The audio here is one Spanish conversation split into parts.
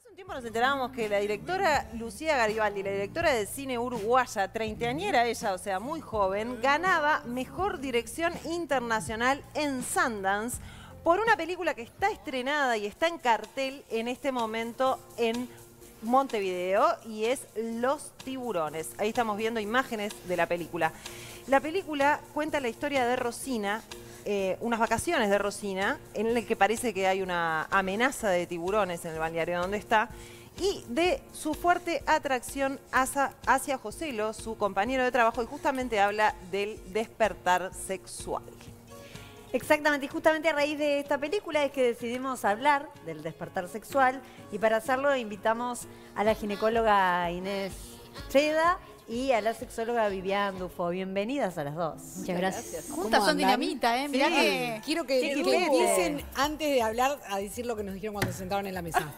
Hace un tiempo nos enterábamos que la directora Lucía Garibaldi, la directora de cine uruguaya, treintañera ella, o sea, muy joven, ganaba Mejor Dirección Internacional en Sundance por una película que está estrenada y está en cartel en este momento en Montevideo, y es Los Tiburones. Ahí estamos viendo imágenes de la película. La película cuenta la historia de Rosina, unas vacaciones de Rosina, en el que parece que hay una amenaza de tiburones en el balneario donde está, y de su fuerte atracción hacia Joselo, su compañero de trabajo, y justamente habla del despertar sexual. Exactamente, y justamente a raíz de esta película es que decidimos hablar del despertar sexual, y para hacerlo invitamos a la ginecóloga Inés Cheda y a la sexóloga Vivian Dufo. Bienvenidas a las dos. Muchas gracias. Juntas son dinamita, ¿eh? Mirá que... Quiero que empiecen antes de hablar a decir lo que nos dijeron cuando se sentaron en la mesa.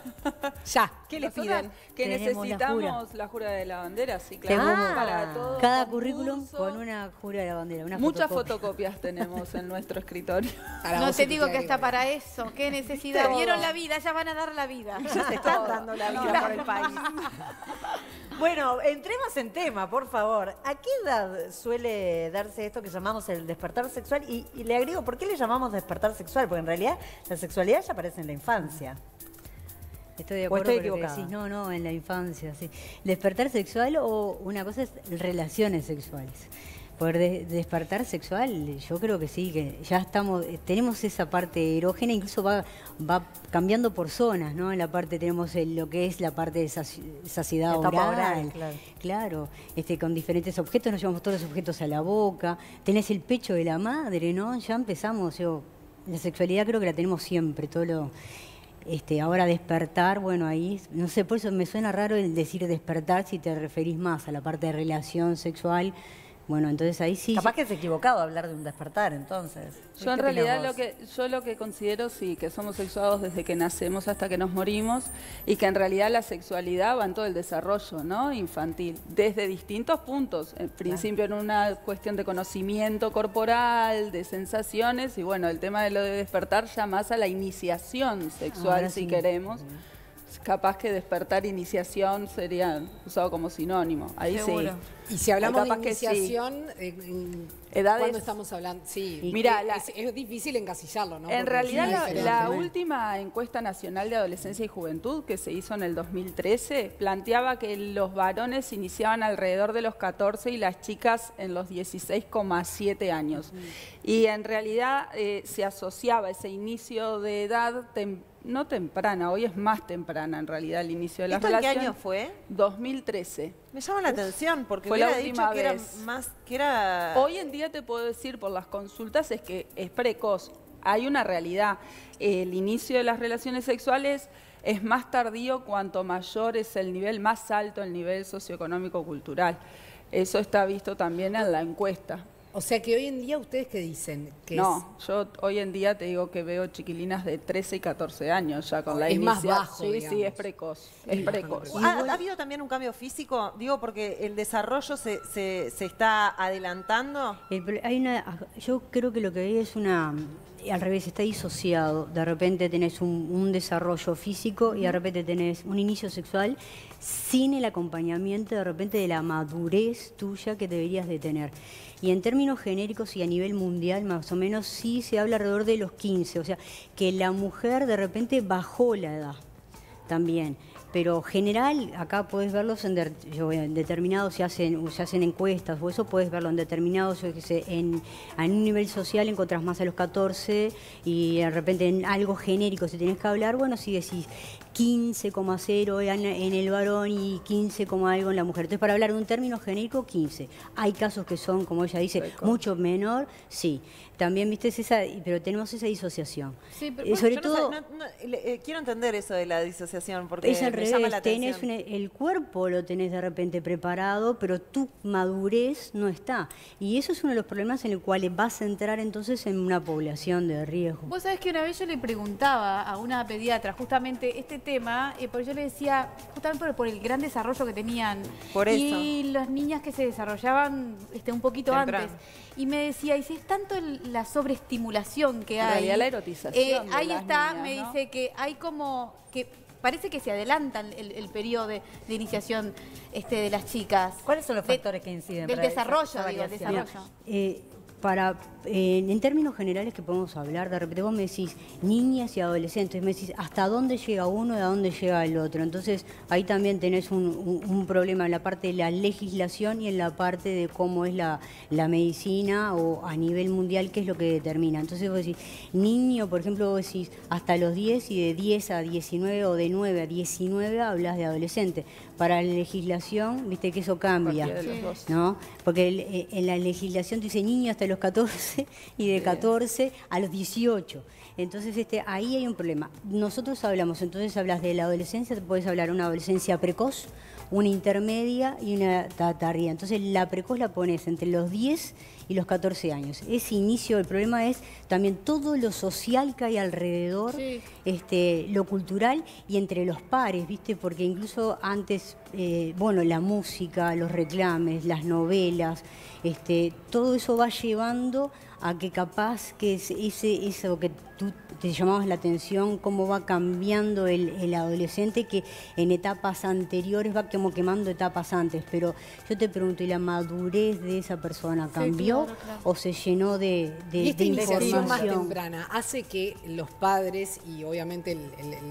Ya. ¿Qué les piden? Que Tenemos necesitamos la jura de la bandera, sí, claro. Para todo cada concurso. currículum con una jura de la bandera. Una Muchas fotocopia. fotocopias tenemos en nuestro escritorio. No te digo que está para eso. ¿Qué necesidad? Vieron la vida, ya van a dar la vida. Ya te están dando la vida por el país. Bueno, entremos en tema, por favor. ¿A qué edad suele darse esto que llamamos el despertar sexual? Y le agrego, ¿por qué le llamamos despertar sexual? Porque en realidad la sexualidad ya aparece en la infancia. Estoy de acuerdo con lo que decís. No, en la infancia, sí. Despertar sexual, o una cosa es relaciones sexuales. Poder despertar sexual, yo creo que sí, que ya tenemos esa parte erógena, incluso va cambiando por zonas, ¿no? En la parte tenemos lo que es la parte de saciedad oral, claro, con diferentes objetos, nos llevamos todos los objetos a la boca, tenés el pecho de la madre, ¿no? Ya empezamos, la sexualidad creo que la tenemos siempre, todo lo... ahora despertar, bueno, ahí, no sé, por eso me suena raro el decir despertar si te referís más a la parte de relación sexual. Bueno, entonces ahí sí... Capaz que es equivocado hablar de un despertar, entonces. Yo en realidad lo que considero, sí, que somos sexuados desde que nacemos hasta que nos morimos, y que en realidad la sexualidad va en todo el desarrollo, ¿no? Infantil, desde distintos puntos. En principio en una cuestión de conocimiento corporal, de sensaciones, y bueno, el tema de lo de despertar ya más a la iniciación sexual, ahora si sí. queremos. Capaz que despertar, iniciación sería usado como sinónimo. Ahí seguro. sí. Y si hablamos de capaz que iniciación, edades. ¿cuándo estamos hablando? Sí, Mira, es difícil encasillarlo, ¿no? En Porque realidad, es la última encuesta nacional de adolescencia y juventud, que se hizo en el 2013, planteaba que los varones iniciaban alrededor de los 14 y las chicas en los 16,7 años. Y en realidad se asociaba ese inicio de edad no temprana, hoy es más temprana en realidad el inicio de las relaciones. ¿Esto en qué año fue? 2013. Me llama la atención porque Fue la hubiera última dicho que era vez. más, que era... Hoy en día te puedo decir por las consultas es que es precoz. Hay una realidad. El inicio de las relaciones sexuales es más tardío cuanto mayor es el nivel, más alto el nivel socioeconómico-cultural. Eso está visto también en la encuesta. O sea que hoy en día, ¿ustedes qué dicen? No, yo hoy en día te digo que veo chiquilinas de 13 y 14 años ya con la Es más iniciación. bajo, Sí, digamos. sí, es precoz. Es precoz. ¿Ha habido también un cambio físico? Digo, porque el desarrollo se está adelantando. Yo creo que lo que hay es al revés, está disociado. De repente tenés un desarrollo físico y de repente tenés un inicio sexual sin el acompañamiento de repente de la madurez tuya que deberías de tener. Y en términos genéricos y a nivel mundial, más o menos, sí se habla alrededor de los 15. O sea, que la mujer de repente bajó la edad también. Pero general, acá podés verlos en determinados, se hacen encuestas o eso, podés verlo en determinados, yo qué sé, en un nivel social encontrás más a los 14 y de repente en algo genérico si tenés que hablar, bueno, si decís 15,0 en el varón y 15, algo en la mujer. Entonces, para hablar de un término genérico, 15. Hay casos que son, como ella dice, mucho menor, sí. También, viste, pero tenemos esa disociación. Sí, pero sobre todo... quiero entender eso de la disociación, porque es al me llama la revés, atención. el cuerpo lo tenés de repente preparado, pero tu madurez no está. Y eso es uno de los problemas en el cual vas a entrar entonces en una población de riesgo. Vos sabés que una vez yo le preguntaba a una pediatra justamente este tema, porque yo le decía, justamente por el gran desarrollo que tenían. Por eso. Y las niñas que se desarrollaban un poquito temprano. antes. Y me decía, y si es tanto la sobreestimulación que hay. En realidad la erotización de ahí las está, niñas, me ¿no? dice que hay como que parece que se adelanta el periodo de iniciación de las chicas. ¿Cuáles son los factores que inciden? Del para desarrollo, esa digo, el variación? desarrollo. En términos generales que podemos hablar, de repente vos me decís niñas y adolescentes, me decís hasta dónde llega uno y a dónde llega el otro. Entonces ahí también tenés un problema en la parte de la legislación y en la parte de cómo es la medicina o a nivel mundial, qué es lo que determina. Entonces vos decís niño, por ejemplo, vos decís hasta los 10 y de 10 a 19 o de 9 a 19 hablas de adolescente. Para la legislación, viste que eso cambia, ¿no? Porque en la legislación dice niño hasta los 14 y de 14 a los 18. Entonces ahí hay un problema. Nosotros hablamos, entonces hablas de la adolescencia, te puedes hablar de una adolescencia precoz, una intermedia y una tardía. Entonces la precoz la pones entre los 10 y los 14 años. Ese inicio, el problema es también todo lo social que hay alrededor, lo cultural y entre los pares, ¿viste? Porque incluso antes, la música, los reclames, las novelas, todo eso va llevando a que capaz que eso que tú te llamabas la atención, cómo va cambiando el adolescente, que en etapas anteriores va como quemando etapas antes. Pero yo te pregunto, ¿y la madurez de esa persona cambió o se llenó de y esta iniciación más información? temprana hace que los padres y obviamente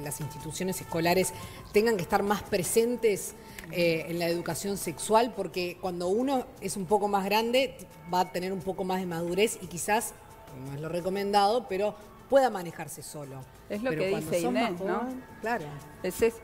las instituciones escolares tengan que estar más presentes en la educación sexual, porque cuando uno es un poco más grande va a tener un poco más de madurez y quizás, no es lo recomendado, pero pueda manejarse solo. Es lo Pero que cuando dice sos más Inés, ¿no? joven, claro.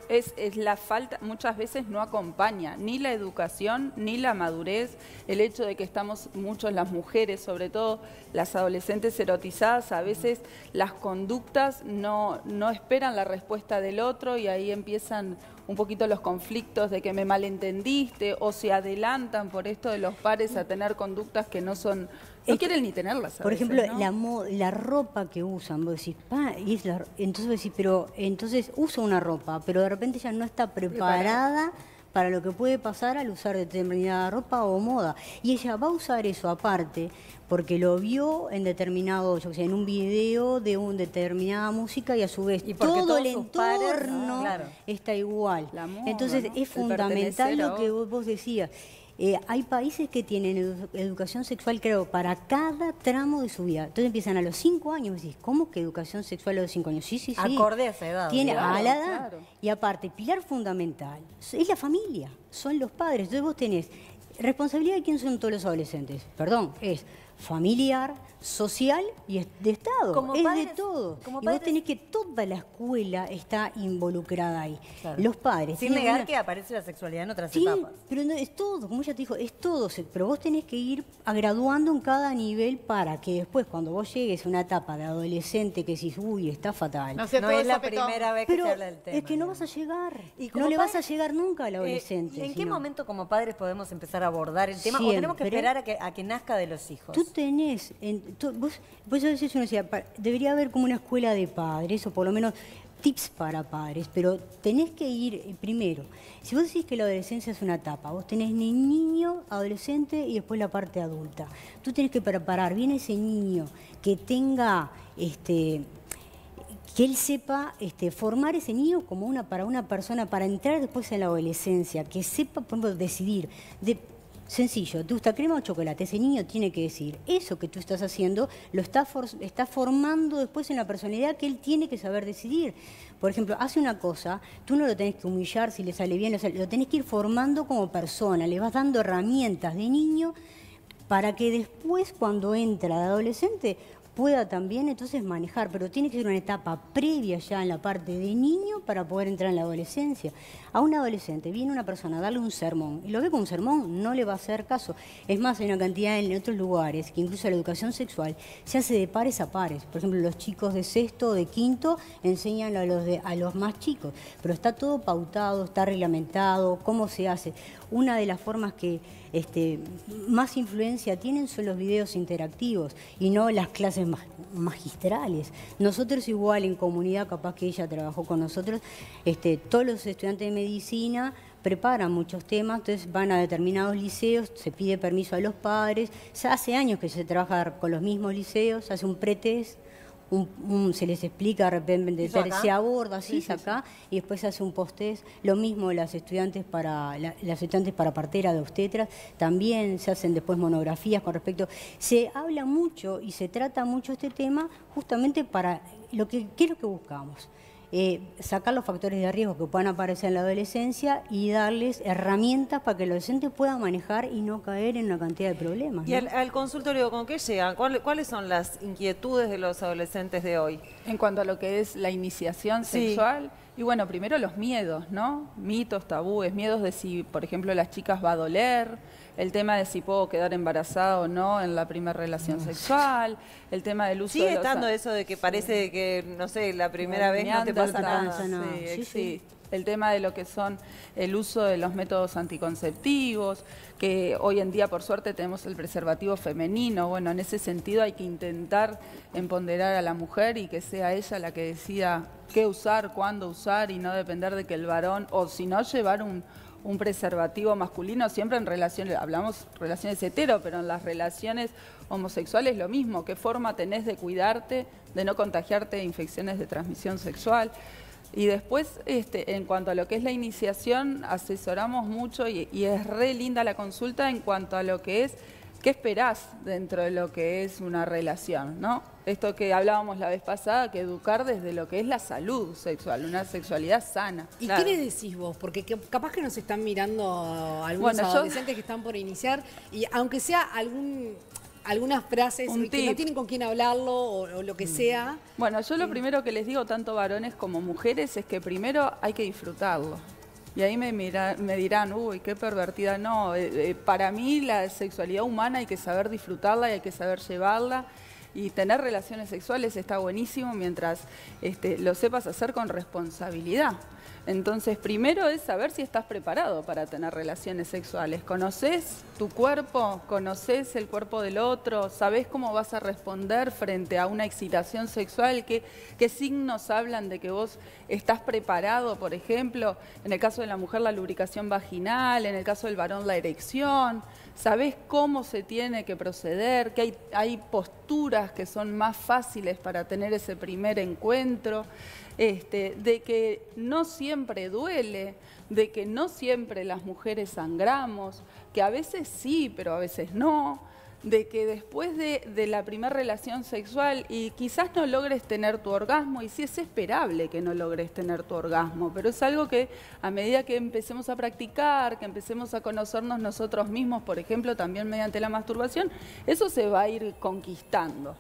Es la falta, muchas veces no acompaña ni la educación ni la madurez, el hecho de que estamos muchos las mujeres, sobre todo las adolescentes erotizadas, a veces las conductas no esperan la respuesta del otro y ahí empiezan un poquito los conflictos de que me malentendiste o se adelantan por esto de los pares a tener conductas que no son... No quieren ni tenerlas. Por veces, ejemplo, ¿no? la ropa que usan, vos decís, entonces vos decís, pero entonces usa una ropa, pero de repente ya no está preparada para lo que puede pasar al usar determinada ropa o moda. Y ella va a usar eso aparte, porque lo vio en determinado, yo qué sé, en un video de una determinada música y a su vez Y porque todo el todos sus pares, entorno claro. está igual. La moda, Entonces ¿no? es El fundamental lo que pertenecer vos decías. Hay países que tienen educación sexual, creo, para cada tramo de su vida. Entonces empiezan a los 5 años, decís, ¿cómo que educación sexual a los 5 años? Sí, sí, sí. Acorde a esa edad. Tiene digamos. a la edad. claro. Y aparte, pilar fundamental es la familia, son los padres. Entonces vos tenés responsabilidad de quién son todos los adolescentes. Perdón, es familiar, social y de Estado. Como es padres- de todo. como Y padres- vos tenés que toda la escuela está involucrada ahí. Claro. Los padres. Sin tienen negar una- que aparece la sexualidad en otras Sí, etapas. pero no, es todo, como ella te dijo, es todo, pero vos tenés que ir graduando en cada nivel para que después, cuando vos llegues a una etapa de adolescente que decís, uy, está fatal. No sé, No todo es la sopetón. primera vez que Pero se habla del tema. es que no digamos. vas a llegar, Y como no le vas a padres, llegar nunca al adolescente. ¿Y en qué sino- momento como padres podemos empezar a abordar el tema? ¿O tenemos que Siempre. esperar a que nazca de los hijos? Tú tenés, vos a veces uno decía, debería haber como una escuela de padres, o por lo menos tips para padres, pero tenés que ir primero. Si vos decís que la adolescencia es una etapa, vos tenés niño, adolescente y después la parte adulta. Tú tenés que preparar bien ese niño que tenga, que él sepa formar ese niño como para una persona, para entrar después en la adolescencia, que sepa, por ejemplo, decidir. Sencillo, ¿te gusta crema o chocolate? Ese niño tiene que decir, eso que tú estás haciendo lo está formando después en la personalidad que él tiene que saber decidir. Por ejemplo, hace una cosa, tú no lo tenés que humillar si le sale bien, lo tenés que ir formando como persona, le vas dando herramientas de niño para que después, cuando entra de adolescente, pueda también entonces manejar, pero tiene que ser una etapa previa ya en la parte de niño para poder entrar en la adolescencia. A un adolescente viene una persona a darle un sermón y lo ve como un sermón, no le va a hacer caso. Es más, hay una cantidad en otros lugares que incluso la educación sexual se hace de pares a pares. Por ejemplo, los chicos de sexto o de quinto enseñan a los más chicos, pero está todo pautado, está reglamentado, cómo se hace. Una de las formas que más influencia tienen son los videos interactivos y no las clases magistrales. Nosotros igual en comunidad, capaz que ella trabajó con nosotros, todos los estudiantes de medicina preparan muchos temas, entonces van a determinados liceos, se pide permiso a los padres, ya hace años que se trabaja con los mismos liceos, se hace un pretest, se les explica de repente, ¿Eso acá? se aborda, Sí, sí, acá, y después se hace un post-test. Lo mismo las estudiantes para partera de obstetras, también se hacen después monografías con respecto. Se habla mucho y se trata mucho este tema justamente para qué es lo que buscamos. Sacar los factores de riesgo que puedan aparecer en la adolescencia y darles herramientas para que el adolescente pueda manejar y no caer en una cantidad de problemas. ¿Y ¿no? al consultorio con qué llegan? ¿Cuáles son las inquietudes de los adolescentes de hoy? En cuanto a lo que es la iniciación Sí. sexual, y bueno, primero los miedos, ¿no? Mitos, tabúes, miedos de si, por ejemplo, las chicas va a doler, el tema de si puedo quedar embarazada o no en la primera relación sexual, el tema del uso Sigue de los... estando eso de que parece que, no sé, la primera vez no te pasa Neandertal, nada. nada. Sí, Sí, existe. El tema de lo que son el uso de los métodos anticonceptivos, que hoy en día por suerte tenemos el preservativo femenino. Bueno, en ese sentido hay que intentar empoderar a la mujer y que sea ella la que decida qué usar, cuándo usar y no depender de que el varón, o si no llevar un preservativo masculino, siempre en relaciones, hablamos relaciones hetero, pero en las relaciones homosexuales lo mismo, qué forma tenés de cuidarte, de no contagiarte de infecciones de transmisión sexual. Y después, en cuanto a lo que es la iniciación, asesoramos mucho y es re linda la consulta en cuanto a lo que es, ¿qué esperás dentro de lo que es una relación, ¿no? Esto que hablábamos la vez pasada, que educar desde lo que es la salud sexual, una sexualidad sana. ¿Y Claro. qué le decís vos? Porque capaz que nos están mirando algunos Bueno, adolescentes que están por iniciar y aunque sea algunas frases Un que no tip. tienen con quién hablarlo o lo que sea. Bueno, yo lo primero que les digo, tanto varones como mujeres, es que primero hay que disfrutarlo. Y ahí me dirán, uy, qué pervertida. No, para mí la sexualidad humana hay que saber disfrutarla y hay que saber llevarla. Y tener relaciones sexuales está buenísimo mientras lo sepas hacer con responsabilidad. Entonces, primero es saber si estás preparado para tener relaciones sexuales. ¿Conoces tu cuerpo? ¿Conoces el cuerpo del otro? ¿Sabés cómo vas a responder frente a una excitación sexual? ¿Qué signos hablan de que vos estás preparado, por ejemplo? En el caso de la mujer, la lubricación vaginal, en el caso del varón, la erección. ¿Sabés cómo se tiene que proceder? Que hay posturas que son más fáciles para tener ese primer encuentro. De que no siempre duele, de que no siempre las mujeres sangramos, que a veces sí, pero a veces no, de que después de la primera relación sexual y quizás no logres tener tu orgasmo, y sí es esperable que no logres tener tu orgasmo, pero es algo que a medida que empecemos a practicar, que empecemos a conocernos nosotros mismos, por ejemplo, también mediante la masturbación, eso se va a ir conquistando.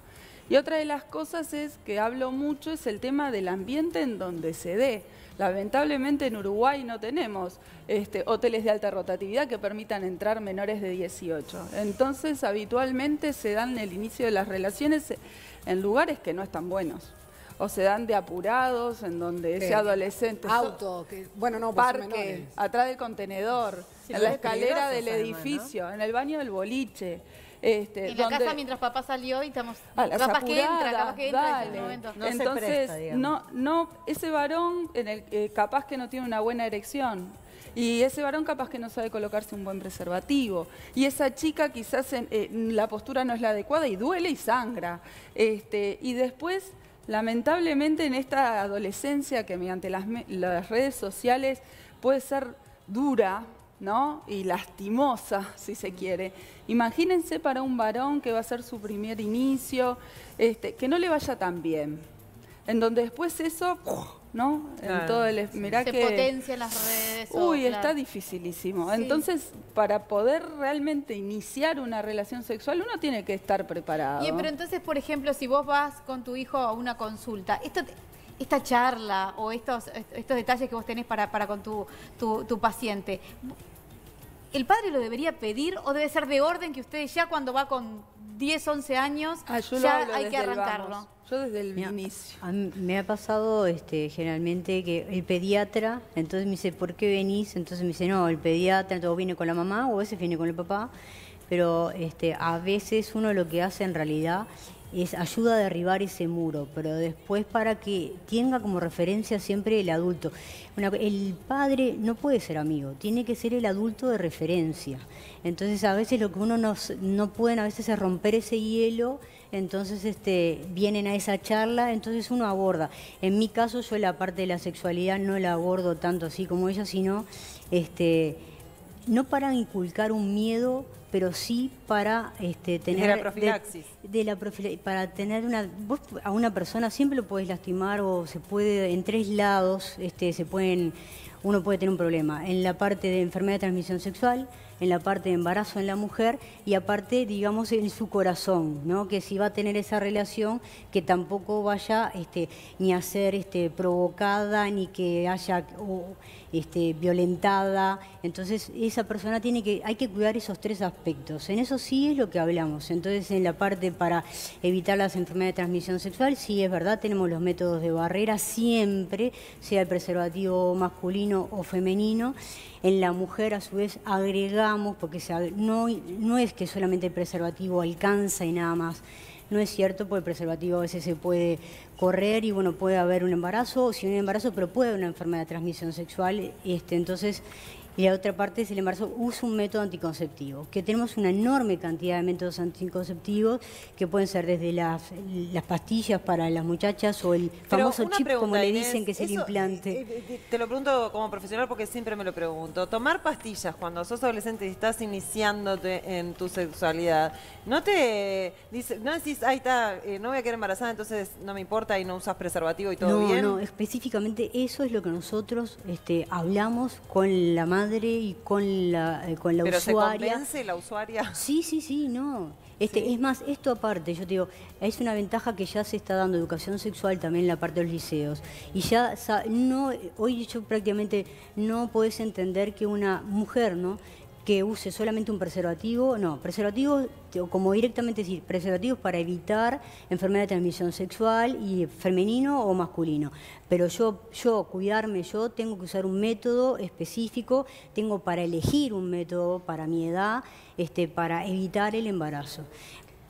Y otra de las cosas es que hablo mucho es el tema del ambiente en donde se dé. Lamentablemente en Uruguay no tenemos hoteles de alta rotatividad que permitan entrar menores de 18. Entonces habitualmente se dan el inicio de las relaciones en lugares que no están buenos. O se dan de apurados, en donde ese adolescente... Auto, pues son parque, menores. atrás del contenedor, Sí, en la es escalera peligroso del además, edificio, en el baño del boliche. En la casa mientras papá salió y estamos... A las capaz que entra apuradas, en dale. ese momento. No se Entonces, presta, digamos. ese varón capaz que no tiene una buena erección. Y ese varón capaz que no sabe colocarse un buen preservativo. Y esa chica quizás la postura no es la adecuada y duele y sangra. Y después, lamentablemente, en esta adolescencia que mediante las redes sociales puede ser dura, ¿no? Y lastimosa, si se quiere. Imagínense para un varón que va a ser su primer inicio, que no le vaya tan bien. En donde después eso, ¿no? Claro, En todo el... Mirá Se que... potencia en las redes. Uy, claro. está dificilísimo. Sí. Entonces, para poder realmente iniciar una relación sexual, uno tiene que estar preparado. Pero entonces, por ejemplo, si vos vas con tu hijo a una consulta, esta charla o estos detalles que vos tenés para con tu paciente, ¿el padre lo debería pedir o debe ser de orden que ustedes ya cuando va con 10, 11 años, Yo lo ya hablo hay que desde el arrancarlo? vamos. Yo desde el Mira, inicio. a mí me ha pasado generalmente que el pediatra, entonces me dice, ¿por qué venís? Entonces me dice, no, el pediatra, todo viene con la mamá o a veces viene con el papá, pero a veces uno lo que hace en realidad es ayuda a derribar ese muro, pero después para que tenga como referencia siempre el adulto. El padre no puede ser amigo, tiene que ser el adulto de referencia. Entonces a veces lo que uno no pueden a veces es romper ese hielo entonces vienen a esa charla, entonces uno aborda. En mi caso yo la parte de la sexualidad no la abordo tanto así como ella, sino no para inculcar un miedo, pero sí para tener... De la profilaxis. Para tener vos a una persona siempre lo podés lastimar o se puede, en 3 lados, uno puede tener un problema. En la parte de enfermedad de transmisión sexual, en la parte de embarazo en la mujer y aparte, digamos, en su corazón, ¿no? Que si va a tener esa relación, que tampoco vaya ni a ser provocada, ni que haya violentada. Entonces, esa persona hay que cuidar esos 3 aspectos. En eso sí es lo que hablamos. Entonces, en la parte para evitar las enfermedades de transmisión sexual, sí es verdad, tenemos los métodos de barrera siempre, sea el preservativo masculino o femenino. En la mujer, a su vez, agregamos, porque no es que solamente el preservativo alcanza y nada más. No es cierto, porque el preservativo a veces se puede correr y bueno, puede haber un embarazo, o si no hay embarazo, pero puede haber una enfermedad de transmisión sexual. Entonces, y la otra parte es el embarazo, usa un método anticonceptivo, que tenemos una enorme cantidad de métodos anticonceptivos que pueden ser desde las pastillas para las muchachas o el famoso chip, como le dicen, que es el implante. Te lo pregunto como profesional porque siempre me lo pregunto. Tomar pastillas cuando sos adolescente y estás iniciándote en tu sexualidad, no decís, ahí está, no voy a quedar embarazada, entonces no me importa y no usas preservativo y todo bien? No, específicamente eso es lo que nosotros hablamos con la madre y con la usuaria. ¿Pero se convence la usuaria? Sí, no. Es más, esto aparte, yo te digo, es una ventaja que ya se está dando educación sexual también en la parte de los liceos. Y ya hoy yo prácticamente no podés entender que una mujer, ¿no?, que use solamente un preservativo, preservativos, como directamente decir, preservativos para evitar enfermedad de transmisión sexual y femenino o masculino. Pero yo cuidarme, yo tengo que usar un método específico, tengo para elegir un método para mi edad, para evitar el embarazo.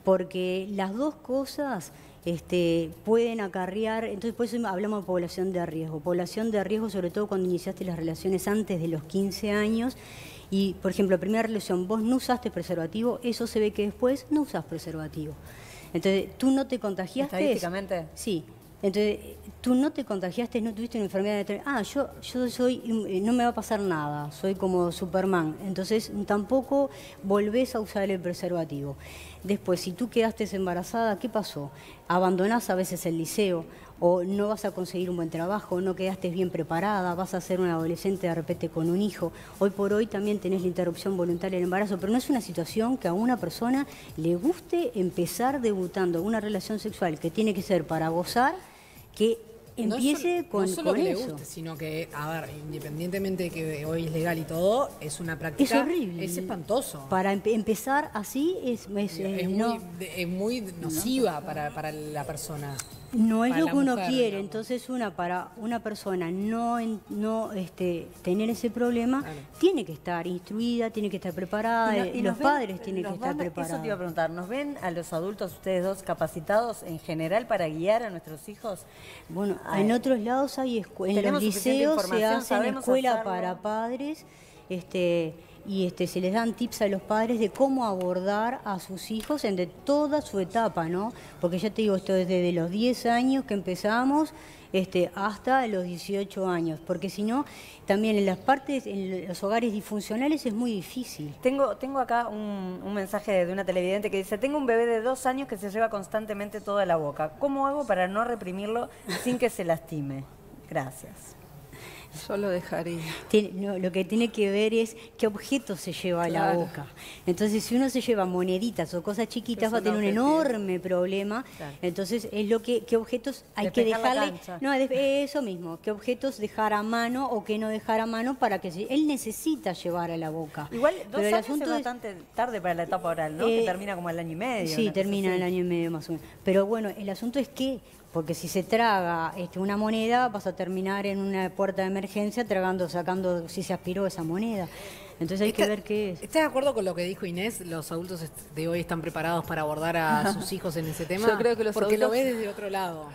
Porque las dos cosas pueden acarrear, entonces por eso hablamos de población de riesgo. Población de riesgo sobre todo cuando iniciaste las relaciones antes de los 15 años. Y, por ejemplo, la primera relación, vos no usaste preservativo, eso se ve que después no usás preservativo. Entonces, tú no te contagiaste. ¿Estadísticamente? Sí. Entonces, tú no te contagiaste, no tuviste una enfermedad de... yo soy, no me va a pasar nada, soy como Superman. Entonces, tampoco volvés a usar el preservativo. Después, si tú quedaste embarazada, ¿qué pasó? Abandonás a veces el liceo, o no vas a conseguir un buen trabajo, no quedaste bien preparada, vas a ser una adolescente de repente con un hijo. Hoy por hoy también tenés la interrupción voluntaria del embarazo, pero no es una situación que a una persona le guste empezar debutando una relación sexual que tiene que ser para gozar, que empiece con eso. No solo que le guste, sino que, independientemente de que hoy es legal y todo, es una práctica... Es horrible. Es espantoso. Para empezar así es muy nociva para la persona. No es para lo la que uno mujer, quiere, digamos. entonces para una persona no tener ese problema, Claro. tiene que estar instruida, tiene que estar preparada, Y los nos padres ven- tienen que nos estar van- preparados. Eso te iba a preguntar, ¿nos ven a los adultos, ustedes dos, capacitados en general para guiar a nuestros hijos? Bueno, en otros lados hay en los tenemos suficiente liceos se información, hacen sabemos escuela hacerlo. para padres, y se les dan tips a los padres de cómo abordar a sus hijos de toda su etapa, ¿no? Porque ya te digo, esto es desde los 10 años que empezamos hasta los 18 años, porque si no, también en los hogares disfuncionales es muy difícil. Tengo acá un mensaje de una televidente que dice: tengo un bebé de 2 años que se lleva constantemente toda la boca. ¿Cómo hago para no reprimirlo sin que se lastime? Gracias. Yo lo dejaría. Lo que tiene que ver es qué objetos se lleva a la Claro. boca. Entonces, si uno se lleva moneditas o cosas chiquitas, Es va a un tener un objetivo. enorme problema. Claro. Entonces, es qué objetos hay que Despejar la dejarle. cancha. No, eso mismo, qué objetos dejar a mano o qué no dejar a mano para que él necesita llevar a la boca. Igual 2 Pero el años asunto es bastante tarde para la etapa oral, ¿no? Que termina como al año y medio. Sí, una cosa termina así. el año y medio más o menos. Pero bueno, el asunto es que, porque si se traga una moneda, vas a terminar en una puerta de emergencia sacando si se aspiró esa moneda. Entonces hay que ver qué es. ¿Estás de acuerdo con lo que dijo Inés? ¿Los adultos de hoy están preparados para abordar a sus hijos en ese tema? Yo creo que los Porque lo adultos- ves desde otro lado.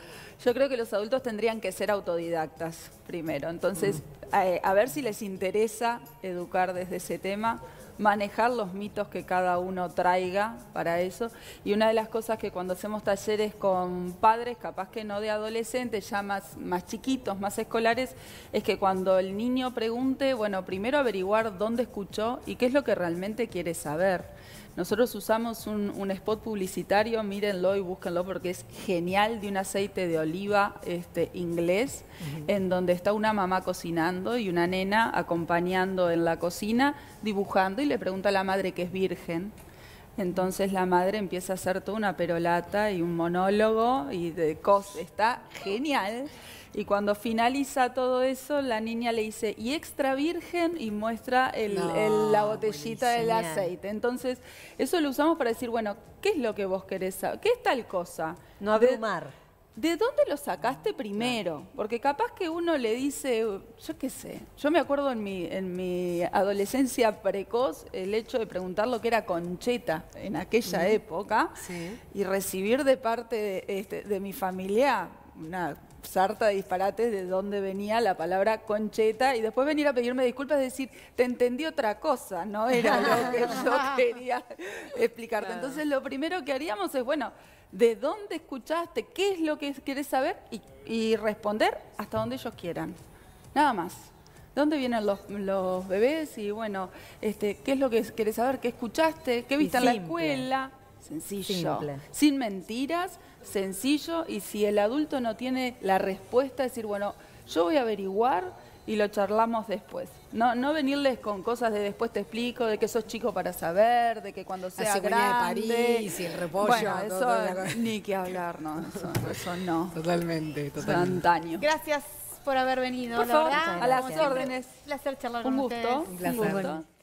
Yo creo que los adultos tendrían que ser autodidactas primero. Entonces, a ver si les interesa educar desde ese tema, manejar los mitos que cada uno traiga para eso. Y una de las cosas que cuando hacemos talleres con padres, capaz que no de adolescentes, ya más chiquitos, más escolares, es que cuando el niño pregunte, bueno, primero averiguar dónde escuchó y qué es lo que realmente quiere saber. Nosotros usamos un spot publicitario, mírenlo y búsquenlo porque es genial, de un aceite de oliva inglés, en donde está una mamá cocinando y una nena acompañando en la cocina, dibujando, y le pregunta a la madre que es virgen. Entonces la madre empieza a hacer toda una perolata y un monólogo y de cosas. Está genial. Y cuando finaliza todo eso, la niña le dice, y extra virgen, y muestra la botellita del aceite. Entonces, eso lo usamos para decir, bueno, ¿qué es lo que vos querés saber? ¿Qué es tal cosa? No abrumar. ¿De dónde lo sacaste primero? Porque capaz que uno le dice, yo qué sé, yo me acuerdo en mi adolescencia precoz el hecho de preguntar lo que era concheta en aquella época y recibir de parte de mi familia una sarta de disparates de dónde venía la palabra concheta y después venir a pedirme disculpas y decir, te entendí otra cosa, no era lo que yo quería explicarte. Entonces lo primero que haríamos es, bueno, ¿de dónde escuchaste? ¿Qué es lo que querés saber? Y responder hasta donde ellos quieran. Nada más. ¿De dónde vienen los bebés? Y bueno, ¿qué es lo que querés saber? ¿Qué escuchaste? ¿Qué viste en la escuela? Sencillo. Simple. Sin mentiras, sencillo. Y si el adulto no tiene la respuesta, decir, bueno, yo voy a averiguar y lo charlamos después. No venirles con cosas de después te explico, de que sos chico para saber, de que cuando sea grande... de París y el repollo. Bueno, eso ni que hablar, no, eso no. Totalmente. Antaño. Gracias por haber venido. Por favor, verdad. a las órdenes. Un placer charlar Un con gusto. ustedes. Un placer. Un gusto.